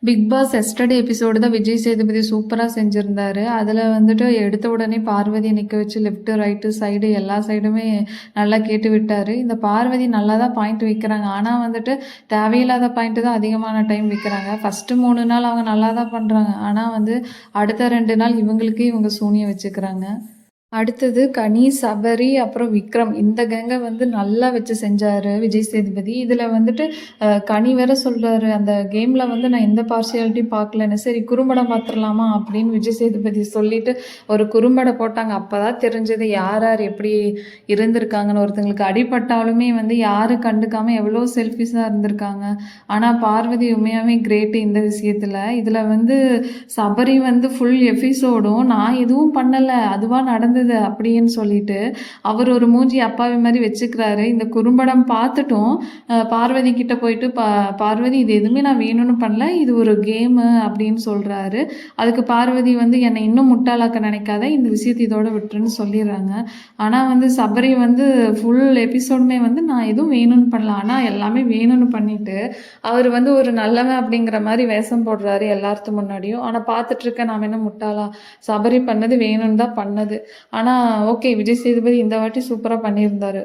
Big pass yesterday episode தான் விஜய் சேதுபதி சூப்பராக செஞ்சுருந்தாரு. அதில் வந்துட்டு எடுத்த உடனே பார்வதியை நிற்க வச்சு லெஃப்ட்டு ரைட்டு சைடு எல்லா சைடுமே நல்லா கேட்டு விட்டார். இந்த பார்வதி நல்லா தான் பாயிண்ட் வைக்கிறாங்க. ஆனால் வந்துட்டு தேவையில்லாத பாயிண்ட்டு தான் அதிகமான டைம் வைக்கிறாங்க. ஃபஸ்ட்டு 3 நாள் அவங்க நல்லா தான் பண்ணுறாங்க. ஆனால் வந்து அடுத்த 2 நாள் இவங்க சூனியம் வச்சுக்கிறாங்க. அடுத்தது கனி, சபரி, அப்புறம் விக்ரம். இந்த கேங்கை வந்து நல்லா வச்சு செஞ்சார் விஜய் சேதுபதி. இதில் வந்துட்டு கனி வேற சொல்கிறாரு, அந்த கேமில் வந்து நான் எந்த பார்சியாலிட்டியும் பார்க்கலன்னு. சரி குறும்படம் பார்த்துடலாமா அப்படின்னு விஜய் சேதுபதி சொல்லிட்டு ஒரு குறும்படம் போட்டாங்க. அப்போ தான் தெரிஞ்சது யார் யார் எப்படி இருந்திருக்காங்கன்னு. ஒருத்தங்களுக்கு அடிபட்டாலுமே வந்து யாரும் கண்டுக்காமல் எவ்வளோ செல்ஃபிஷாக இருந்திருக்காங்க. ஆனால் பார்வதி உண்மையாகவே கிரேட்டு இந்த விஷயத்தில். இதில் வந்து சபரி வந்து ஃபுல் எபிசோடும் நான் எதுவும் பண்ணலை, அதுவாக நடந்தது அப்படின்னு சொல்லிட்டு அவர் ஒரு மூஞ்சி அப்பாவி மாதிரி வச்சுக்கிறாரு. இந்த குறும்படம் பார்த்துட்டும் பார்வதி கிட்ட போயிட்டு பார்வதி இது எதுவுமே நான் வேணும்னு பண்ணல, இது ஒரு கேமு அப்படின்னு சொல்கிறாரு. அதுக்கு பார்வதி வந்து என்னை இன்னும் முட்டாளாக்க நினைக்காத, இந்த விஷயத்தை இதோட விட்டுருன்னு சொல்லிடுறாங்க. ஆனால் வந்து சபரி வந்து ஃபுல் எபிசோடுமே வந்து நான் எதுவும் வேணும்னு பண்ணல, ஆனால் எல்லாமே வேணும்னு பண்ணிட்டு அவர் வந்து ஒரு நல்லவன் அப்படிங்கிற மாதிரி வேஷம் போடுறாரு எல்லாத்து முன்னாடியும். ஆனால் பார்த்துட்ருக்க நாம் என்ன முட்டாளா, சபரி பண்ணது வேணும்னு தான் பண்ணது. ஆனால் ஓகே, விஜய் சேதுபதி இந்த வாட்டி சூப்பராக பண்ணியிருந்தாரு.